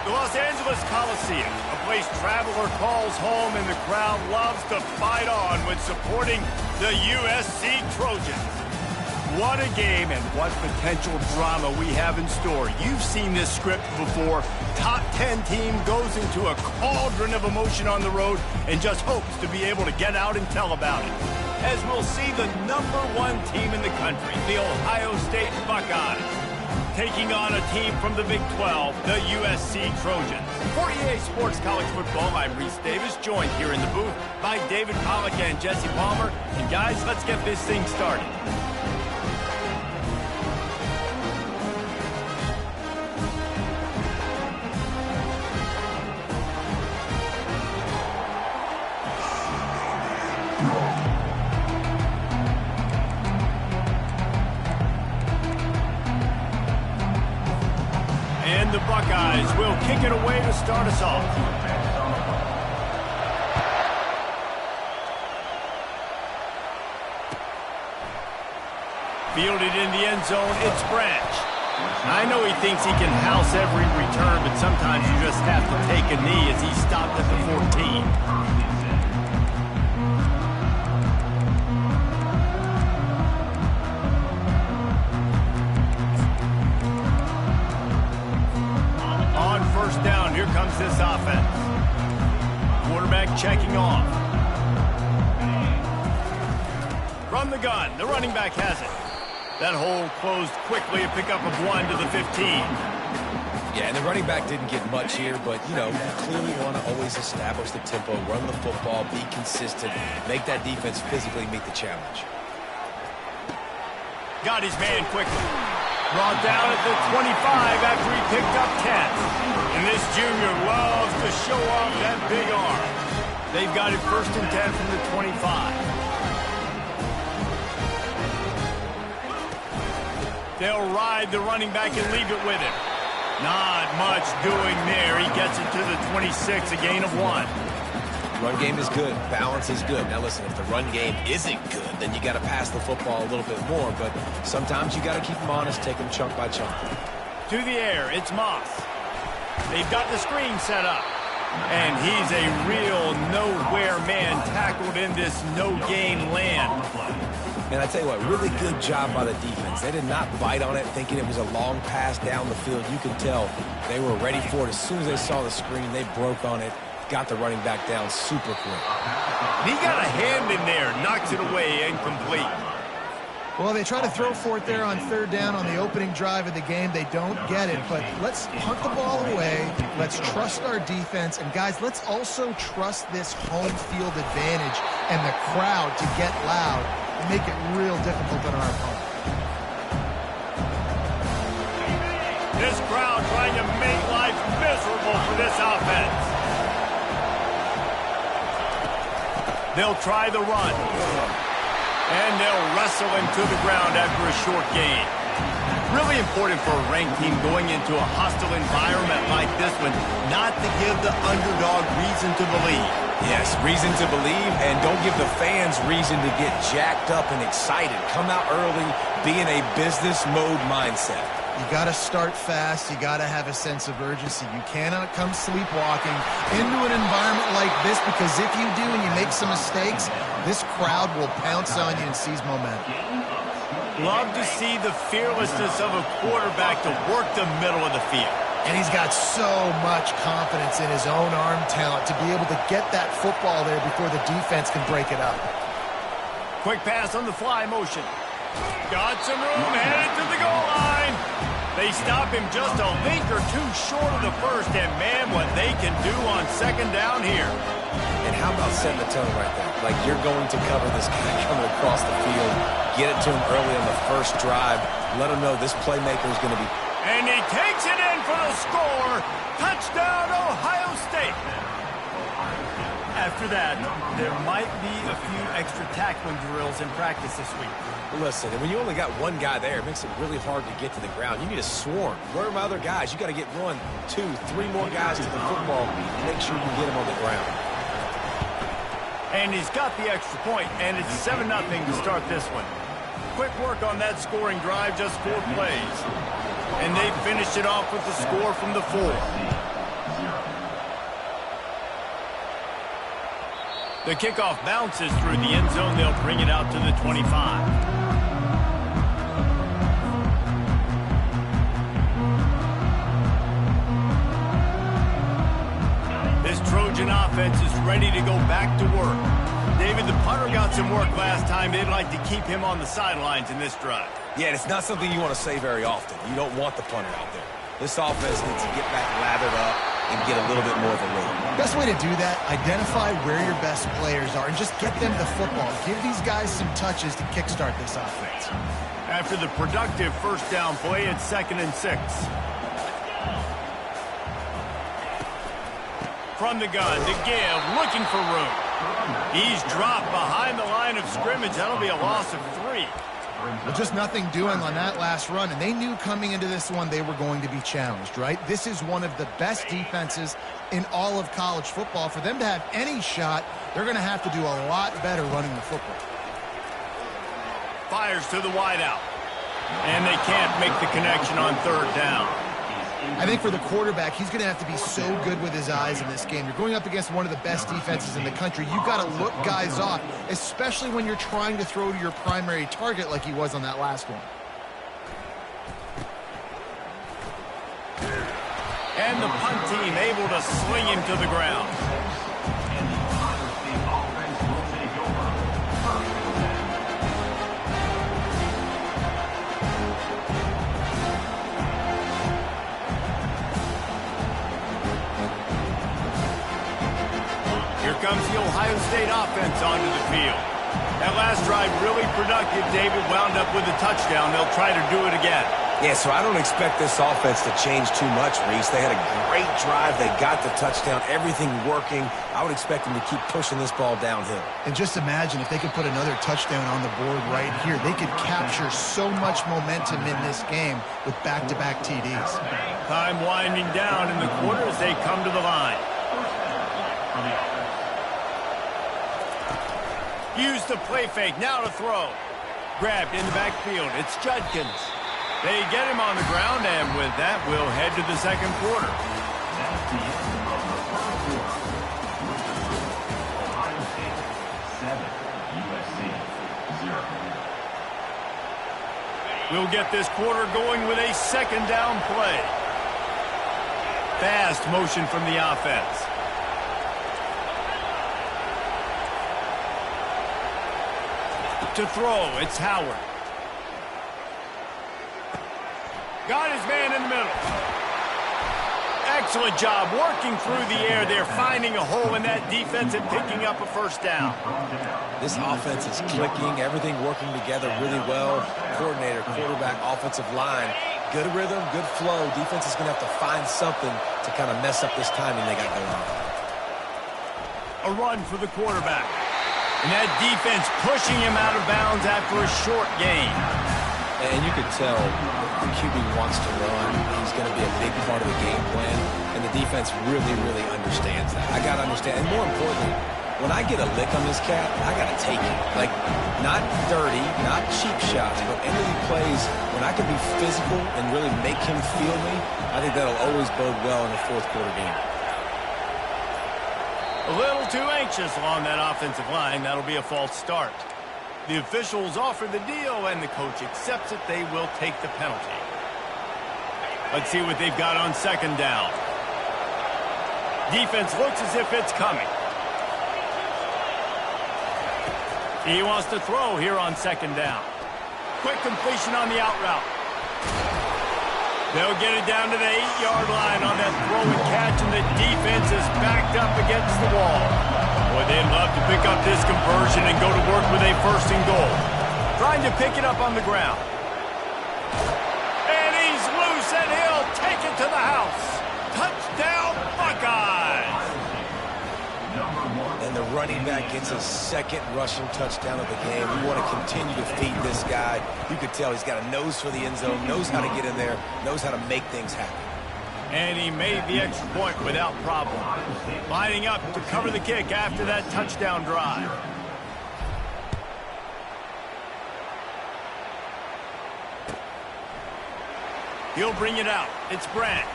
The Los Angeles Coliseum, a place traveler calls home and the crowd loves to fight on when supporting the USC Trojans. What a game and what potential drama we have in store. You've seen this script before. Top 10 team goes into a cauldron of emotion on the road and just hopes to be able to get out and tell about it. As we'll see the #1 team in the country, the Ohio State Buckeyes, taking on a team from the Big 12, the USC Trojans. For EA Sports College Football, I'm Reese Davis, joined here in the booth by David Pollack and Jesse Palmer. And guys, let's get this thing started. And the Buckeyes will kick it away to start us off. Fielded in the end zone, it's Branch. I know he thinks he can house every return, but sometimes you just have to take a knee as he stopped at the 14. First down, here comes this offense. Quarterback checking off. From the gun, the running back has it. That hole closed quickly, a pickup of 1 to the 15. Yeah, and the running back didn't get much here, but, you know, you clearly want to always establish the tempo, run the football, be consistent, make that defense physically meet the challenge. Got his man quickly. Brought down at the 25 after he picked up 10. And this junior loves to show off that big arm. They've got it 1st and 10 from the 25. They'll ride the running back and leave it with him. Not much doing there. He gets it to the 26, a gain of 1. Run game is good. Balance is good. Now, listen, if the run game isn't good, then you got to pass the football a little bit more. But sometimes you got to keep them honest, take them chunk by chunk. To the air, it's Moss. They've got the screen set up. And he's a real nowhere man tackled in this no-gain land. And I tell you what, really good job by the defense. They did not bite on it thinking it was a long pass down the field. You could tell they were ready for it. As soon as they saw the screen, they broke on it. Got the running back down super quick. He got a hand in there, knocks it away, incomplete. Well, they try to throw for it there on 3rd down on the opening drive of the game. They don't get it, but let's punt the ball away. Let's trust our defense. And, guys, let's also trust this home field advantage and the crowd to get loud and make it real difficult on our opponent. This crowd trying to make life miserable for this offense. They'll try the run. And they'll wrestle him to the ground after a short gain. Really important for a ranked team going into a hostile environment like this one, not to give the underdog reason to believe. Yes, reason to believe, and don't give the fans reason to get jacked up and excited. Come out early, be in a business mode mindset. You got to start fast. You got to have a sense of urgency. You cannot come sleepwalking into an environment like this, because if you do and you make some mistakes, this crowd will pounce on you and seize momentum. Love to see the fearlessness of a quarterback to work the middle of the field. And he's got so much confidence in his own arm talent to be able to get that football there before the defense can break it up. Quick pass on the fly motion. Got some room, headed to the goal line. They stop him just a link or two short of the first, and man, what they can do on 2nd down here. And how about setting the tone right there? Like, you're going to cover this guy coming across the field, get it to him early on the first drive, let him know this playmaker is going to be. And he takes it in for the score. Touchdown, Ohio State. After that, there might be a few extra tackling drills in practice this week. Listen, and when you only got one guy there, it makes it really hard to get to the ground. You need a swarm. Where are my other guys? You got to get 1, 2, 3 more guys to the football. Make sure you can get them on the ground. And he's got the extra point, and it's 7-0 to start this one. Quick work on that scoring drive, just 4 plays. And they finished it off with the score from the 4. The kickoff bounces through the end zone. They'll bring it out to the 25. Trojan offense is ready to go back to work. David, the punter got some work last time. They'd like to keep him on the sidelines in this drive. Yeah, it's not something you want to say very often. You don't want the punter out there. This offense needs to get back lathered up and get a little bit more of a lead. Best way to do that, identify where your best players are and just get them the football. Give these guys some touches to kickstart this offense. After the productive first down play, it's 2nd and 6. From the gun to give, looking for room. He's dropped behind the line of scrimmage. That'll be a loss of 3. Well, just nothing doing on that last run, and they knew coming into this one they were going to be challenged, right? This is one of the best defenses in all of college football. For them to have any shot, they're going to have to do a lot better running the football. Fires to the wideout, and they can't make the connection on 3rd down. I think for the quarterback, he's going to have to be so good with his eyes in this game. You're going up against one of the best defenses in the country. You've got to look guys off, especially when you're trying to throw to your primary target like he was on that last one. And the punt team able to sling him to the ground. Comes the Ohio State offense onto the field. That last drive really productive. David wound up with a touchdown. They'll try to do it again. Yeah, so I don't expect this offense to change too much, Reese. They had a great drive. They got the touchdown. Everything working. I would expect them to keep pushing this ball downhill. And just imagine if they could put another touchdown on the board right here. They could capture so much momentum in this game with back-to-back TDs. Time winding down in the quarter as they come to the line. Use the play fake, now to throw. Grabbed in the backfield, it's Judkins. They get him on the ground, and with that, we'll head to the 2nd quarter. We'll get this quarter going with a 2nd down play. Fast motion from the offense. To throw, it's Howard. Got his man in the middle. Excellent job working through the air there, finding a hole in that defense and picking up a 1st down. This offense is clicking, everything working together really well. Coordinator, quarterback, offensive line, good rhythm, good flow. Defense is going to have to find something to kind of mess up this timing they got going A on. run for the quarterback. And that defense pushing him out of bounds after a short gain. And you could tell the QB wants to run. He's going to be a big part of the game plan. And the defense really, really understands that. I got to understand. And more importantly, when I get a lick on this cat, I got to take it. Like, not dirty, not cheap shots, but any of these plays, when I can be physical and really make him feel me, I think that'll always bode well in a 4th quarter game. A little too anxious along that offensive line. That'll be a false start. The officials offer the deal, and the coach accepts it. They will take the penalty. Let's see what they've got on 2nd down. Defense looks as if it's coming. He wants to throw here on 2nd down. Quick completion on the out route. They'll get it down to the 8-yard line on that throw and catch, and the defense is backed up against the wall. Boy, they'd love to pick up this conversion and go to work with a 1st and goal. Trying to pick it up on the ground. And he's loose, and he'll take it to the house. Touchdown, Buckeyes! And the running back gets his 2nd rushing touchdown of the game. We want to continue to feed this guy. You could tell he's got a nose for the end zone, knows how to get in there, knows how to make things happen. And he made the extra point without problem. Lining up to cover the kick after that touchdown drive. He'll bring it out. It's Branch.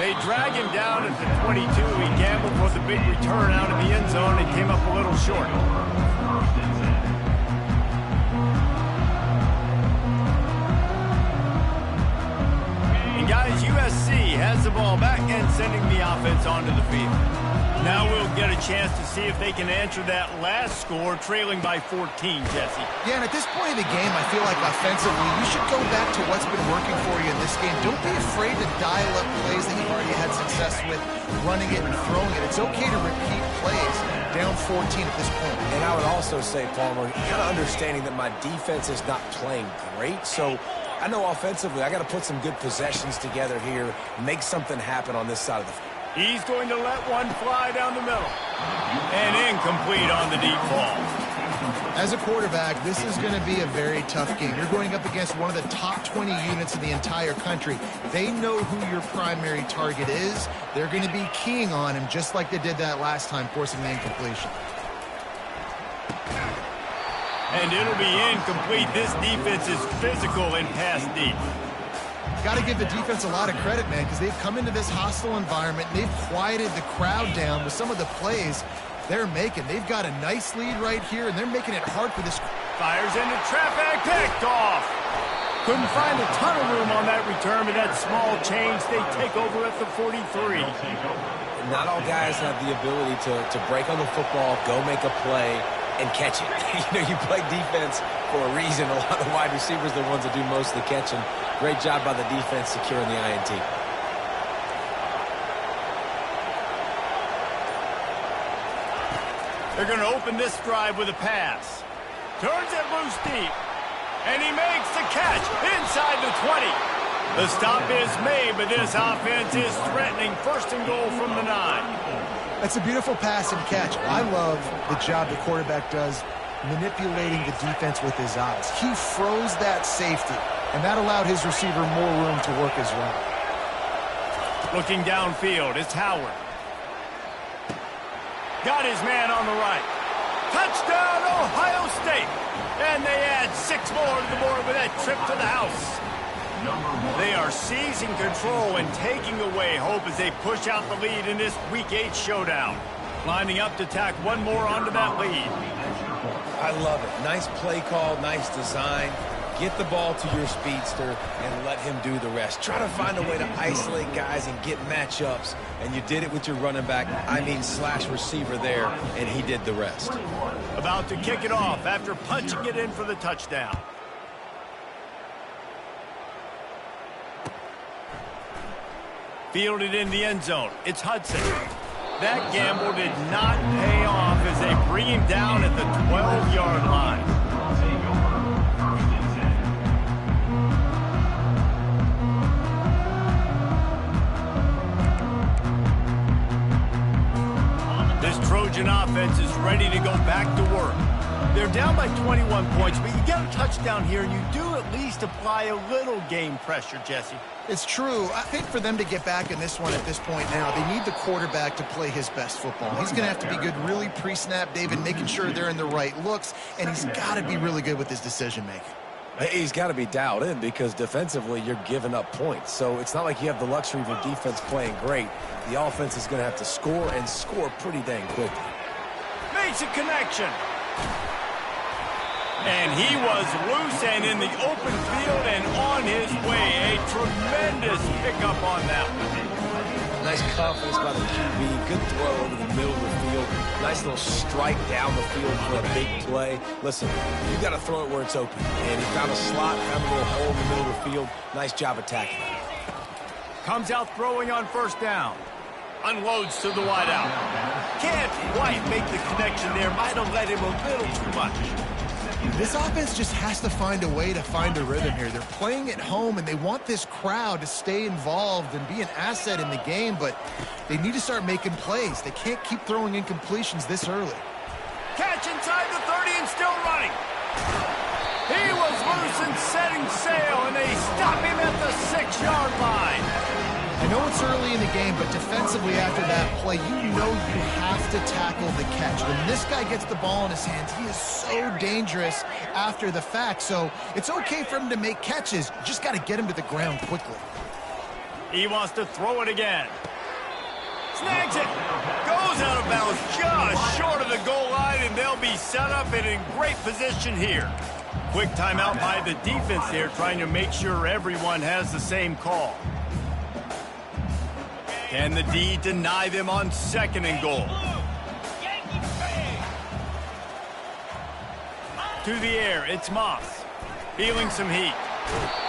They drag him down at the 22. He gambled for the big return out of the end zone and came up a little short. And guys, USC has the ball back and sending the offense onto the field. Now we'll get a chance to see if they can answer that last score, trailing by 14, Jesse. Yeah, and at this point in the game, I feel like offensively, you should go back to what's been working for you in this game. Don't be afraid to dial up plays that you've already had success with, running it and throwing it. It's okay to repeat plays down 14 at this point. And I would also say, Palmer, kind of understanding that my defense is not playing great, so I know offensively I got to put some good possessions together here, make something happen on this side of the field. He's going to let one fly down the middle. And incomplete on the deep ball. As a quarterback, this is going to be a very tough game. You're going up against one of the top 20 units in the entire country. They know who your primary target is. They're going to be keying on him just like they did that last time, forcing the incompletion. And it'll be incomplete. This defense is physical in pass deep. Got to give the defense a lot of credit, man, because they've come into this hostile environment. And they've quieted the crowd down with some of the plays they're making. They've got a nice lead right here, and they're making it hard for this. Fires into traffic, picked off. Couldn't find a ton of room on that return, but that small change, they take over at the 43. Not all guys have the ability to break on the football, go make a play, and catch it. You play defense for a reason. A lot of wide receivers are the ones that do most of the catching. Great job by the defense securing the INT. They're going to open this drive with a pass. Turns it loose deep. And he makes the catch inside the 20. The stop is made, but this offense is threatening. First and goal from the 9. That's a beautiful pass and catch. I love the job the quarterback does manipulating the defense with his eyes. He froze that safety, and that allowed his receiver more room to work as well. Looking downfield, it's Howard. Got his man on the right. Touchdown, Ohio State. And they add 6 more to the board with that trip to the house. They are seizing control and taking away hope as they push out the lead in this Week 8 showdown. Lining up to tack one more onto that lead. I love it. Nice play call, nice design. Get the ball to your speedster and let him do the rest. Try to find a way to isolate guys and get matchups, and you did it with your running back, slash receiver there, and he did the rest. About to kick it off after punching it in for the touchdown. Fielded in the end zone. It's Hudson. That gamble did not pay off as they bring him down at the 12-yard line. This Trojan offense is ready to go back to work. They're down by 21 points, but you get a touchdown here, and you do at least apply a little game pressure, Jesse. It's true. I think for them to get back in this one at this point now, they need the quarterback to play his best football. He's going to have to be good really pre-snap, David, making sure they're in the right looks, and he's got to be really good with his decision-making. He's got to be dialed in because defensively you're giving up points. So it's not like you have the luxury of your defense playing great. The offense is going to have to score and score pretty dang quickly. Makes a connection. And he was loose and in the open field and on his way. A tremendous pickup on that one. Nice confidence by the QB. Good throw over the middle of the field. Nice little strike down the field for a big play. Listen, you got to throw it where it's open. And he found a slot, found a little hole in the middle of the field. Nice job attacking. Comes out throwing on first down. Unloads to the wideout. Can't quite make the connection there. Might have let him a little too much. This offense just has to find a way to find a rhythm here. They're playing at home, and they want this crowd to stay involved and be an asset in the game, but they need to start making plays. They can't keep throwing incompletions this early. Catch inside the 30 and still running. He was loose and setting sail, and they stop him at the 6-yard line. I know it's early in the game, but defensively after that play, you know you have to tackle the catch. When this guy gets the ball in his hands, he is so dangerous after the fact. So it's okay for him to make catches. You just got to get him to the ground quickly. He wants to throw it again. Snags it. Goes out of bounds just short of the goal line, and they'll be set up and in great position here. Quick timeout by the defense there, trying to make sure everyone has the same call. Can the D deny them on 2nd and goal? To the air, it's Moss. Feeling some heat.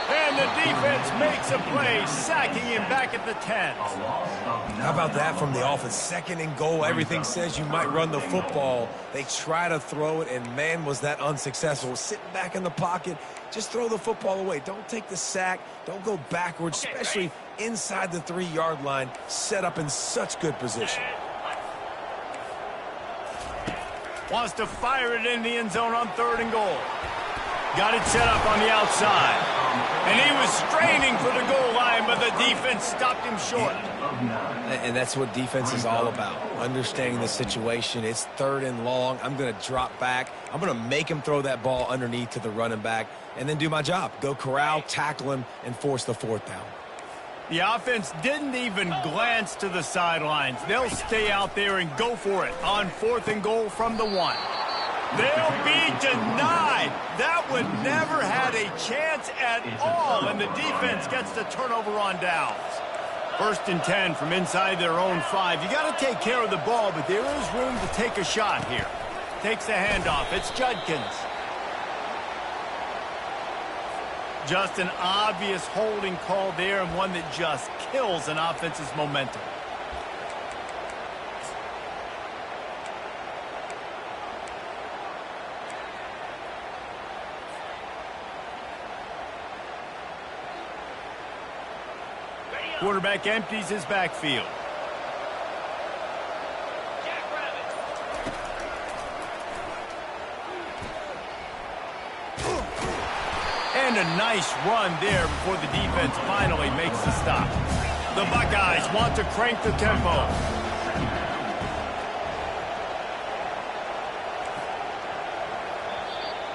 And the defense makes a play, sacking him back at the 10. How about that from the offense? 2nd and goal. Everything says you might run the football. They try to throw it, and man, was that unsuccessful. Sitting back in the pocket, just throw the football away. Don't take the sack. Don't go backwards, especially inside the 3-yard line, set up in such good position. Wants to fire it in the end zone on 3rd and goal. Got it set up on the outside. And he was straining for the goal line, but the defense stopped him short. And that's what defense is all about, understanding the situation. It's 3rd and long. I'm going to drop back. I'm going to make him throw that ball underneath to the running back and then do my job. Go corral, tackle him, and force the 4th down. The offense didn't even glance to the sidelines. They'll stay out there and go for it on 4th and goal from the 1. They'll be denied. That one never had a chance at all, and the defense gets the turnover on downs. 1st and 10 from inside their own 5. You got to take care of the ball, but there is room to take a shot here. Takes the handoff. It's Judkins. Just an obvious holding call there, and one that just kills an offense's momentum. Quarterback empties his backfield. And a nice run there before the defense finally makes the stop. The Buckeyes want to crank the tempo.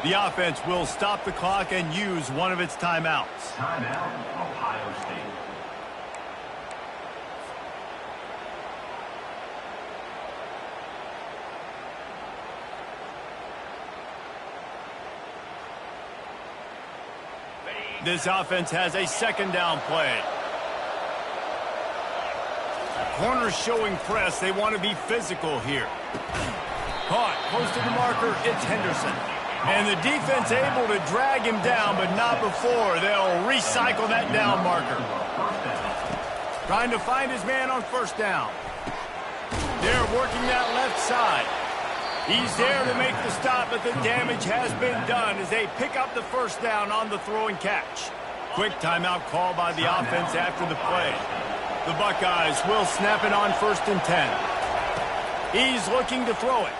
The offense will stop the clock and use one of its timeouts. Timeout, Ohio State. This offense has a 2nd down play. Corners showing press. They want to be physical here. Caught, close to the marker, it's Henderson. And the defense able to drag him down, but not before. They'll recycle that down marker. Trying to find his man on 1st down. They're working that left side. He's there to make the stop, but the damage has been done as they pick up the 1st down on the throw and catch. Quick timeout call by the offense after the play. The Buckeyes will snap it on 1st and 10. He's looking to throw it.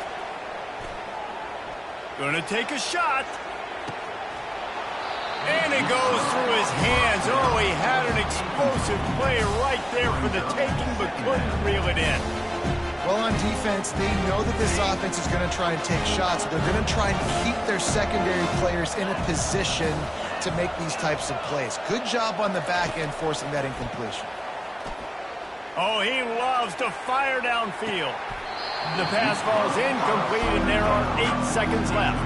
Gonna take a shot. And it goes through his hands. Oh, he had an explosive play right there for the taking, but couldn't reel it in. Well, on defense, they know that this offense is going to try and take shots. They're going to try and keep their secondary players in a position to make these types of plays. Good job on the back end forcing that incompletion. Oh, he loves to fire downfield. The pass falls incomplete, and there are 8 seconds left.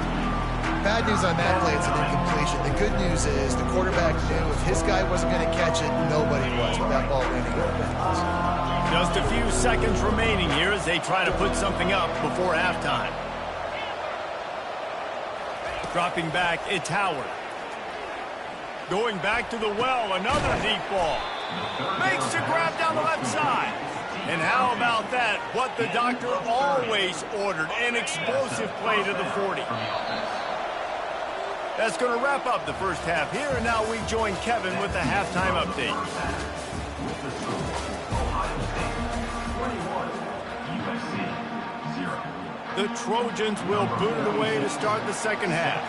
Bad news on that play, it's an incompletion. The good news is the quarterback knew if his guy wasn't going to catch it, nobody was with that ball landing on bounds. Just a few seconds remaining here as they try to put something up before halftime. Dropping back, it's Howard. Going back to the well, another deep ball. Makes the grab down the left side. And how about that? What the doctor always ordered, an explosive play to the 40. That's going to wrap up the first half here, and now we join Kevin with the halftime update. The Trojans will boot it away to start the second half.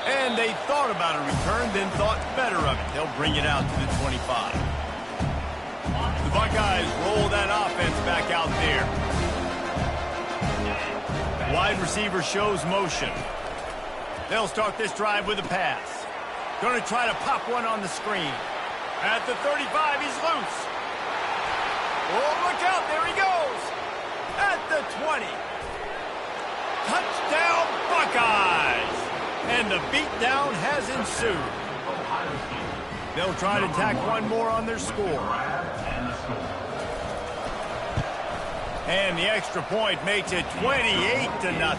And they thought about a return, then thought better of it. They'll bring it out to the 25. The Buckeyes roll that offense back out there. Wide receiver shows motion. They'll start this drive with a pass. Going to try to pop one on the screen. At the 35, he's loose. Oh, look out, there he goes. At the 20. Touchdown, Buckeyes. And the beatdown has ensued. They'll try to tack one more on their score. And the extra point makes it 28-0.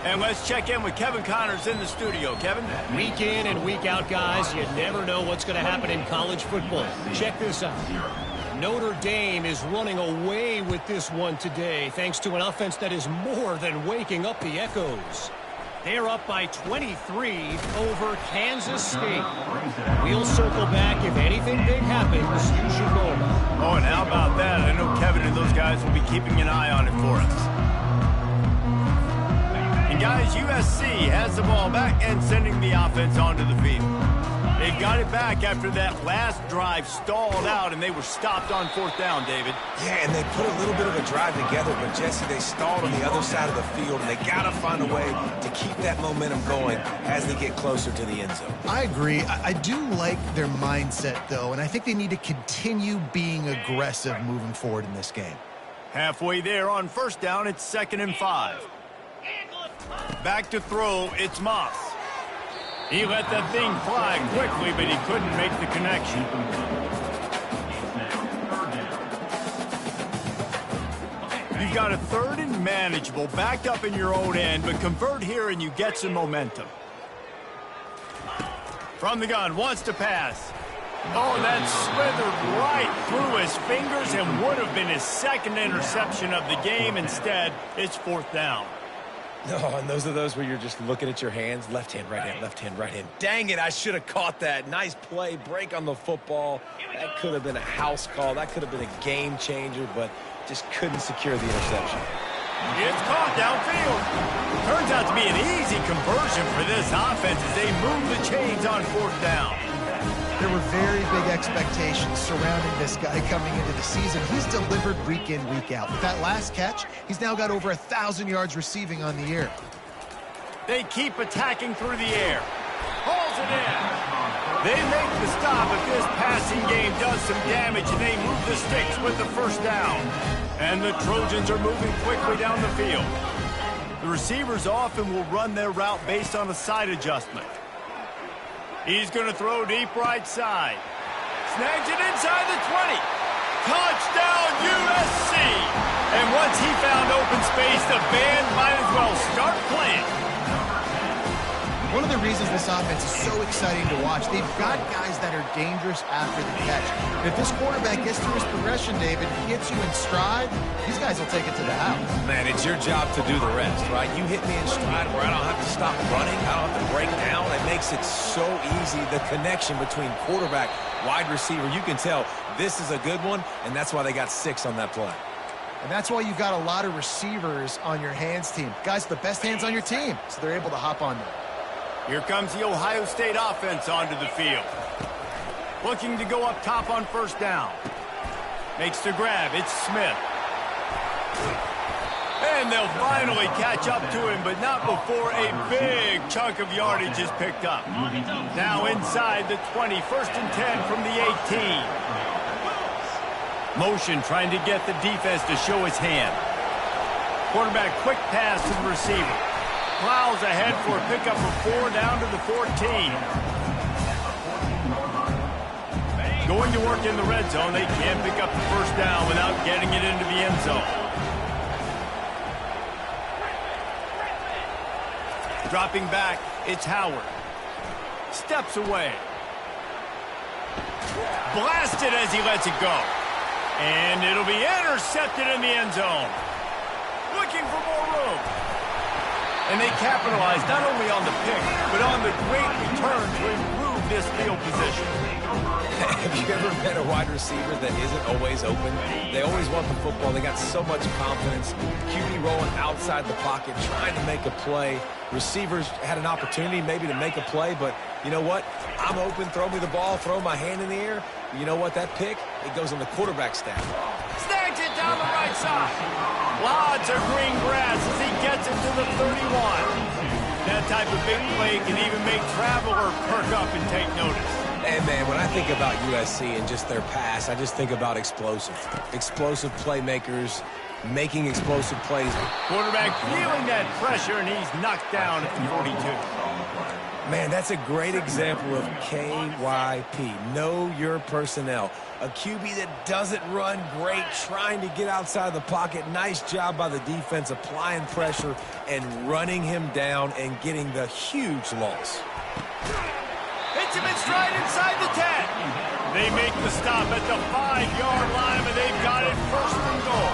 And let's check in with Kevin Connors in the studio. Kevin? Week in and week out, guys, you never know what's going to happen in college football. Check this out. Notre Dame is running away with this one today, thanks to an offense that is more than waking up the echoes. They're up by 23 over Kansas State. We'll circle back. If anything big happens, you should know about it. Oh, and how about that? I know Kevin and those guys will be keeping an eye on it for us. And guys, USC has the ball back and sending the offense onto the field. They've got it back after that last drive stalled out, and they were stopped on 4th down, David. Yeah, and they put a little bit of a drive together, but, Jesse, they stalled on the other side of the field, and they got to find a way to keep that momentum going as they get closer to the end zone. I agree. I do like their mindset, though, and I think they need to continue being aggressive moving forward in this game. Halfway there on 1st down, it's 2nd and 5. Back to throw, it's Moss. He let that thing fly quickly, but he couldn't make the connection. You've got a 3rd and manageable, backed up in your own end, but convert here and you get some momentum. From the gun, wants to pass. Oh, that slithered right through his fingers and would have been his 2nd interception of the game. Instead, it's 4th down. No, and those are those where you're just looking at your hands. Left hand, right hand, left hand, right hand. Dang it, I should have caught that. Nice play, break on the football. That could have been a house call. That could have been a game changer, but just couldn't secure the interception. It's caught downfield. Turns out to be an easy conversion for this offense as they move the chains on 4th down. There were very big expectations surrounding this guy coming into the season. He's delivered week in, week out. With that last catch, he's now got over 1,000 yards receiving on the year. They keep attacking through the air. Hauls it in. They make the stop if this passing game does some damage, and they move the sticks with the 1st down. And the Trojans are moving quickly down the field. The receivers often will run their route based on a side adjustment. He's going to throw deep right side. Snags it inside the 20. Touchdown, USC! And once he found open space, the band might as well start playing. One of the reasons this offense is so exciting to watch, they've got guys that are dangerous after the catch. If this quarterback gets through his progression, David, gets you in stride, these guys will take it to the house. Man, it's your job to do the rest, right? You hit me in stride where I don't have to stop running. I don't have to break down. It makes it so easy. The connection between quarterback, wide receiver, you can tell this is a good one, and that's why they got 6 on that play. And that's why you've got a lot of receivers on your hands team. Guys, the best hands on your team, so they're able to hop on them. Here comes the Ohio State offense onto the field. Looking to go up top on 1st down. Makes the grab. It's Smith. And they'll finally catch up to him, but not before a big chunk of yardage is picked up. Now inside the 20, 1st and 10 from the 18. Motion trying to get the defense to show his hand. Quarterback quick pass to the receiver. Plows ahead for a pickup of 4 down to the 14. Going to work in the red zone. They can't pick up the 1st down without getting it into the end zone. Dropping back, it's Howard. Steps away. Blasted as he lets it go. And it'll be intercepted in the end zone. Looking for more room. And they capitalize not only on the pick, but on the great return to improve this field position. Have you ever met a wide receiver that isn't always open? They always want the football. They got so much confidence. QB rolling outside the pocket, trying to make a play. Receivers had an opportunity maybe to make a play, but you know what? I'm open, throw me the ball, throw my hand in the air. You know what? That pick, it goes on the quarterback staff. Snags it down the right side. Lots of green grass as he gets it to the 31. That type of big play can even make Traveler perk up and take notice. And, man, when I think about USC and just their pass, I just think about explosive. Explosive playmakers making explosive plays. Quarterback feeling that pressure, and he's knocked down at the 42. Man, that's a great example of KYP. Know your personnel. A QB that doesn't run great, trying to get outside of the pocket. Nice job by the defense applying pressure and running him down and getting the huge loss. Hits him in stride inside the 10. They make the stop at the 5-yard line, and they've got it first and goal.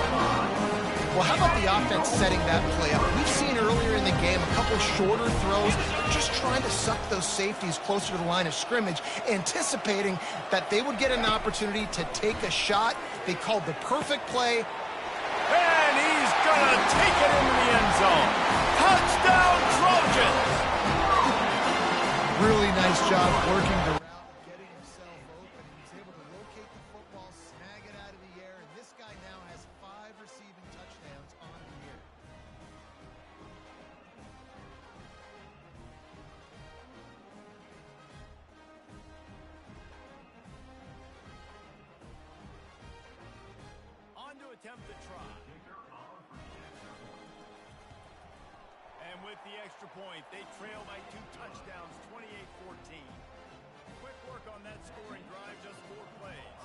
Well, how about the offense setting that play up? We've seen earlier in the game a couple shorter throws, just trying to suck those safeties closer to the line of scrimmage, anticipating that they would get an opportunity to take a shot. They called the perfect play. And he's going to take it into the end zone. Touchdown, Trojans! Really nice job working the route, getting himself open. He was able to locate the football, snag it out of the air, and this guy now has 5 receiving touchdowns on the year. On to attempt the try. And with the extra point, they trail by 2 touchdowns, 28-14. Quick work on that scoring drive, just 4 plays.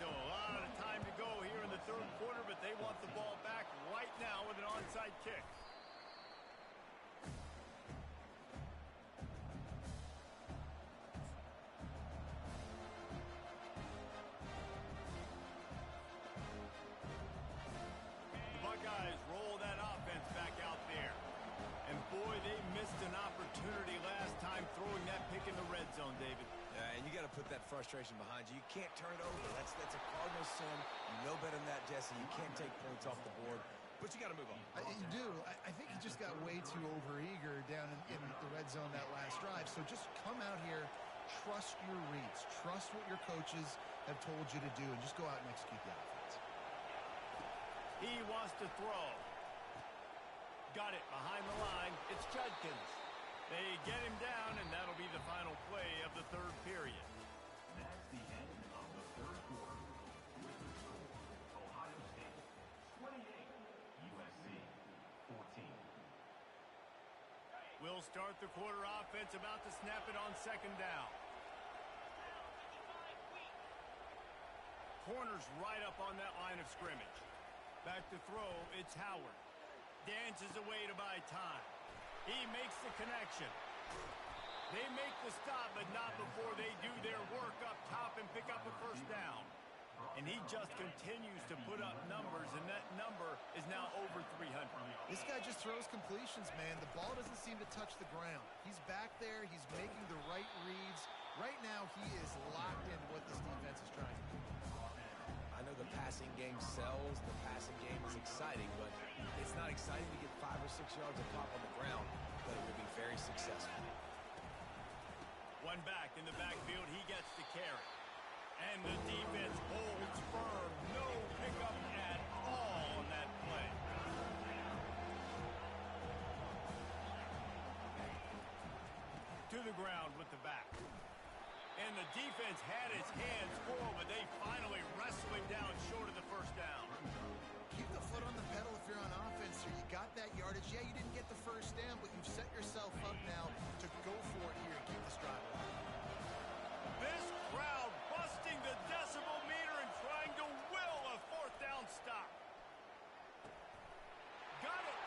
Still a lot of time to go here in the third quarter, but they want the ball back right now with an onside kick. The Buckeyes roll that offense back out there. And boy, they missed an opportunity last time throwing that pick in the red zone, David. And you got to put that frustration behind you. You can't turn it over. That's a cardinal sin. You know better than that, Jesse. You can't take points off the board, but you got to move on. You do. I think he just got way too overeager down in the red zone that last drive. So just come out here, trust your reads, trust what your coaches have told you to do, and just go out and execute the offense. He wants to throw. Got it behind the line. It's Judkins. They get him down, and that'll be the final play of the third period. That's the end of the third quarter. With the score, Ohio State 28, USC 14. We'll start the quarter offense, about to snap it on second down. Corners right up on that line of scrimmage. Back to throw, it's Howard. Dances away to buy time. He makes the connection. They make the stop, but not before they do their work up top and pick up a first down. And he just continues to put up numbers, and that number is now over 300. This guy just throws completions, man. The ball doesn't seem to touch the ground. He's back there. He's making the right reads. Right now, he is locked into what this defense is trying to do. I know the passing game sells. The passing game is exciting, but it's not exciting to get 5 or 6 yards of pop on the ground, but it will be very successful. One back in the backfield, he gets the carry. And the defense holds firm. No pickup at all on that play. To the ground with the back. And the defense had his hands full, but they finally wrestle him down short of the first down. Keep the foot on the pedal if you're on offense here. You got that yardage. Yeah, you didn't get the first down, but you've set yourself up now to go for it here and keep this drive alive. This crowd busting the decibel meter and trying to will a fourth down stop. Got it.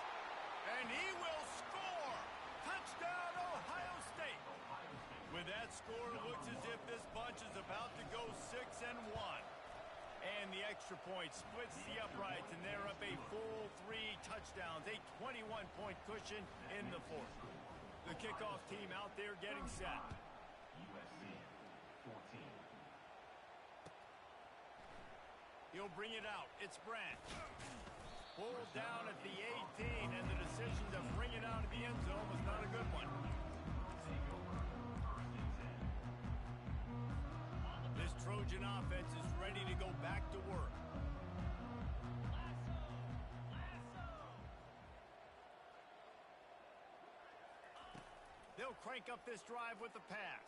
And he will score. Touchdown, Ohio State. With that score, it looks as if this bunch is about to go 6-1. And the extra point splits the uprights, and they're up a full 3 touchdowns, a 21-point cushion in the fourth. The kickoff team out there getting set. USC 14. He'll bring it out. It's Branch. Pulled down at the 18, and the decision to bring it out of the end zone was not a good one. This Trojan offense is ready to go back to work. He'll crank up this drive with the pass.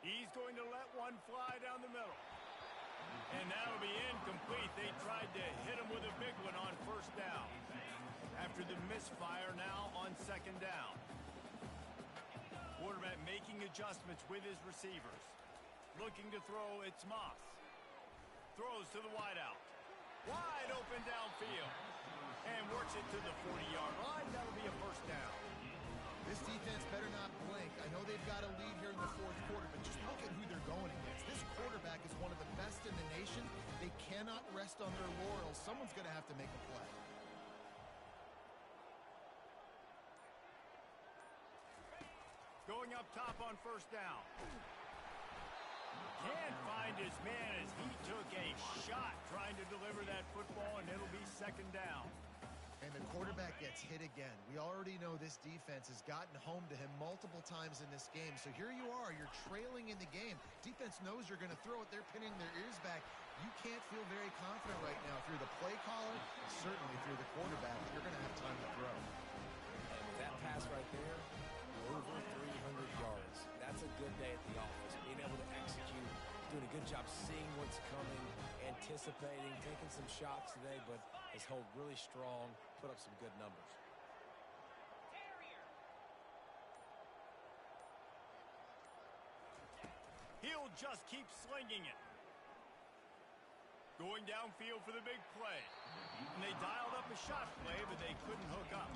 He's going to let one fly down the middle. And that'll be incomplete. They tried to hit him with a big one on first down. After the misfire, now on second down. Quarterback making adjustments with his receivers. Looking to throw, it's Moss. Throws to the wideout. Wide open downfield. And works it to the 40-yard line. That'll be a first down. This defense better not blink. I know they've got a lead here in the fourth quarter, but just look at who they're going against. This quarterback is one of the best in the nation. They cannot rest on their laurels. Someone's going to have to make a play. Going up top on first down. Can't find his man as he took a shot trying to deliver that football, and it'll be second down. And the quarterback gets hit again. We already know this defense has gotten home to him multiple times in this game. So here you are, you're trailing in the game. Defense knows you're going to throw it. They're pinning their ears back. You can't feel very confident right now. If you're the play caller, certainly if you're the quarterback, you're going to have time to throw. And with that pass right there, over 300 yards. That's a good day at the office. Being able to execute, doing a good job seeing what's coming, anticipating, taking some shots today, but has held really strong, put up some good numbers. He'll just keep slinging it. Going downfield for the big play. And they dialed up a shot play, but they couldn't hook up.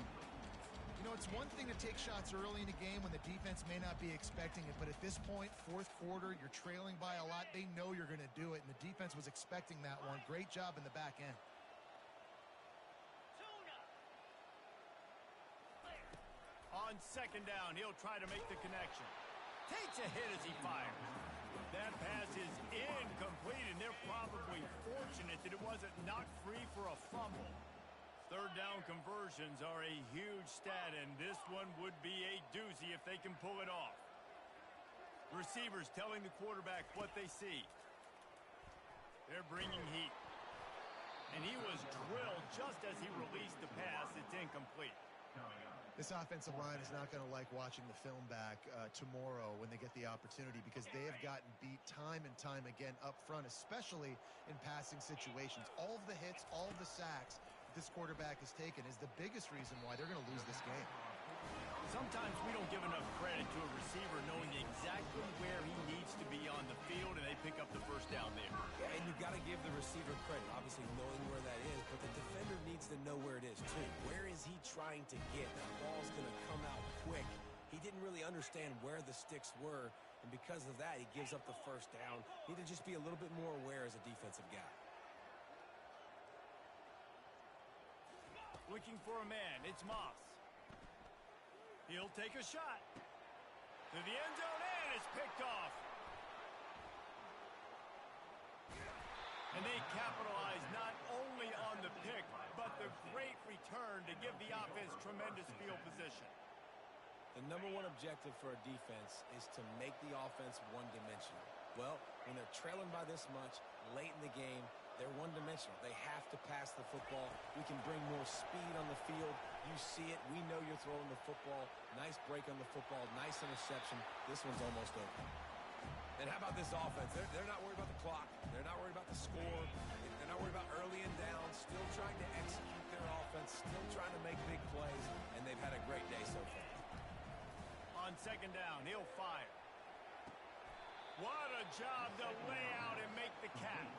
You know, it's one thing to take shots early in the game when the defense may not be expecting it, but at this point, fourth quarter, you're trailing by a lot. They know you're going to do it, and the defense was expecting that one. Great job in the back end. On second down, he'll try to make the connection. Takes a hit as he fires. That pass is incomplete, and they're probably fortunate that it wasn't knocked free for a fumble. Third down conversions are a huge stat, and this one would be a doozy if they can pull it off. Receivers telling the quarterback what they see. They're bringing heat. And he was drilled just as he released the pass. It's incomplete. This offensive line is not going to like watching the film back tomorrow when they get the opportunity, because they have gotten beat time and time again up front, especially in passing situations. All of the hits, all of the sacks this quarterback has taken is the biggest reason why they're going to lose this game. Sometimes we don't give enough credit to a receiver knowing exactly where he needs to be on the field, and they pick up the first down there. Yeah, and you've got to give the receiver credit, obviously knowing where that is, but the defender needs to know where it is too. Where is he trying to get? That ball's going to come out quick. He didn't really understand where the sticks were, and because of that, he gives up the first down. Need to just be a little bit more aware as a defensive guy. Looking for a man, it's Moss. He'll take a shot. To the end zone, and it's picked off. And they capitalize not only on the pick, but the great return to give the offense tremendous field position. The number one objective for a defense is to make the offense one-dimensional. Well, when they're trailing by this much late in the game, they're one-dimensional. They have to pass the football. We can bring more speed on the field. You see it. We know you're throwing the football. Nice break on the football. Nice interception. This one's almost over. And how about this offense? They're not worried about the clock. They're not worried about the score. They're not worried about early and down. Still trying to execute their offense. Still trying to make big plays. And they've had a great day so far. On second down, he'll fire. What a job to lay out and make the catch.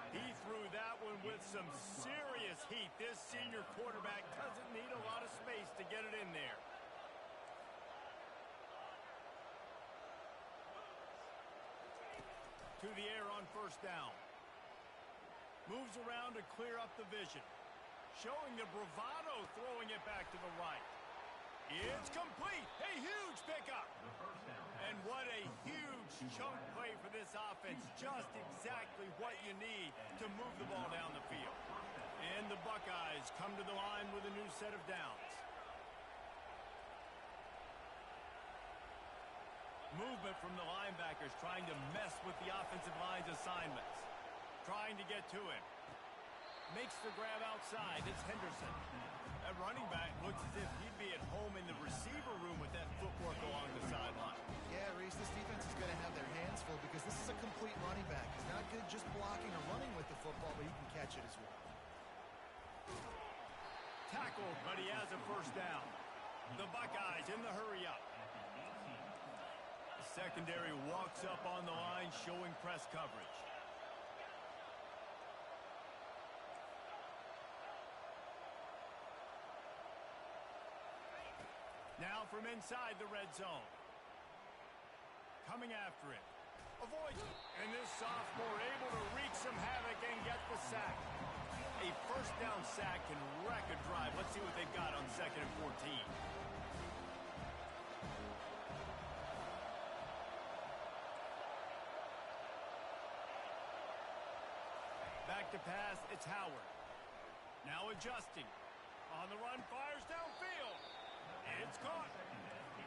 He threw that one with some serious heat. This senior quarterback doesn't need a lot of space to get it in there. To the air on first down. Moves around to clear up the vision. Showing the bravado, throwing it back to the right. It's complete. A huge pickup. And what a huge chunk play for this offense. Just exactly what you need to move the ball down the field. And the Buckeyes come to the line with a new set of downs. Movement from the linebackers trying to mess with the offensive line's assignments. Trying to get to him. Makes the grab outside. It's Henderson. That running back looks as if he'd be at home in the receiver room with that footwork along the sideline. Yeah, Reese, this defense is going to have their hands full because this is a complete running back. He's not good just blocking or running with the football, but he can catch it as well. Tackled, but he has a first down. The Buckeyes in the hurry-up. The secondary walks up on the line, showing press coverage. Now from inside the red zone. Coming after it. Avoids it. And this sophomore able to wreak some havoc and get the sack. A first down sack can wreck a drive. Let's see what they've got on 2nd and 14. Back to pass, it's Howard. Now adjusting. On the run, fires downfield. It's caught.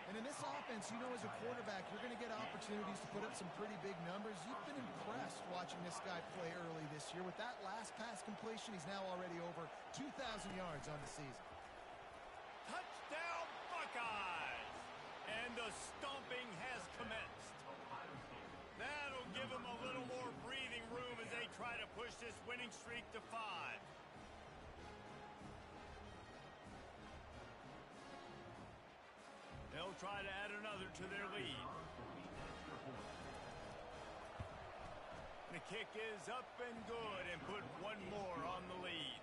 And in this offense, you know, as a quarterback, you're going to get opportunities to put up some pretty big numbers. You've been impressed watching this guy play early this year. With that last pass completion, he's now already over 2,000 yards on the season. Touchdown, Buckeyes! And the stomping has commenced. That'll give them a little more breathing room as they try to push this winning streak to 5. They'll try to add another to their lead. The kick is up and good and put one more on the lead.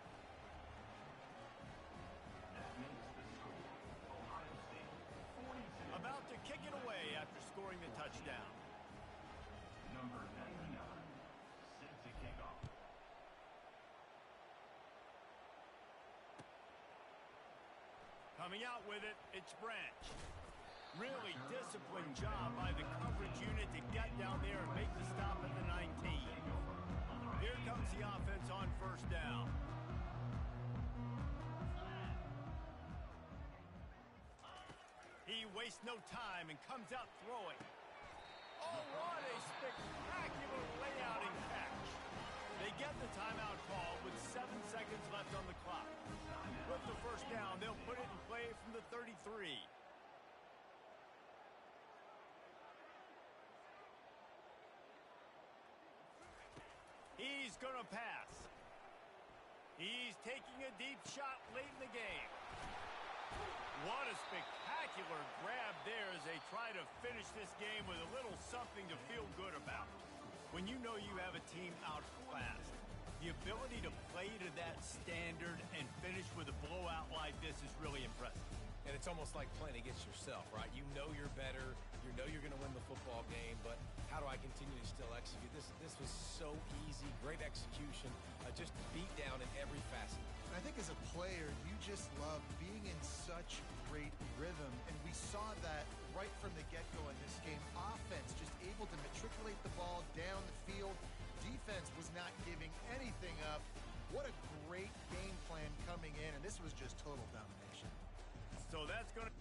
About to kick it away after scoring the touchdown. Number 99, set to kick off. Coming out with it, it's Branch. Really disciplined job by the coverage unit to get down there and make the stop at the 19. Here comes the offense on first down. He wastes no time and comes out throwing. Oh, what a spectacular layout and catch. They get the timeout call with 7 seconds left on the clock. With the first down, they'll put it in play from the 33. He's going to pass. He's taking a deep shot late in the game. What a spectacular grab there as they try to finish this game with a little something to feel good about. When you know you have a team outclassed, the ability to play to that standard and finish with a blowout like this is really impressive. And it's almost like playing against yourself, right? You know you're better. You know you're going to win the football game, but how do I continue to still execute? This was so easy, great execution, just beat down in every facet. And I think as a player, you just love being in such great rhythm, and we saw that right from the get-go in this game. Offense just able to matriculate the ball down the field. Defense was not giving anything up. What a great game plan coming in, and this was just total domination. So that's going to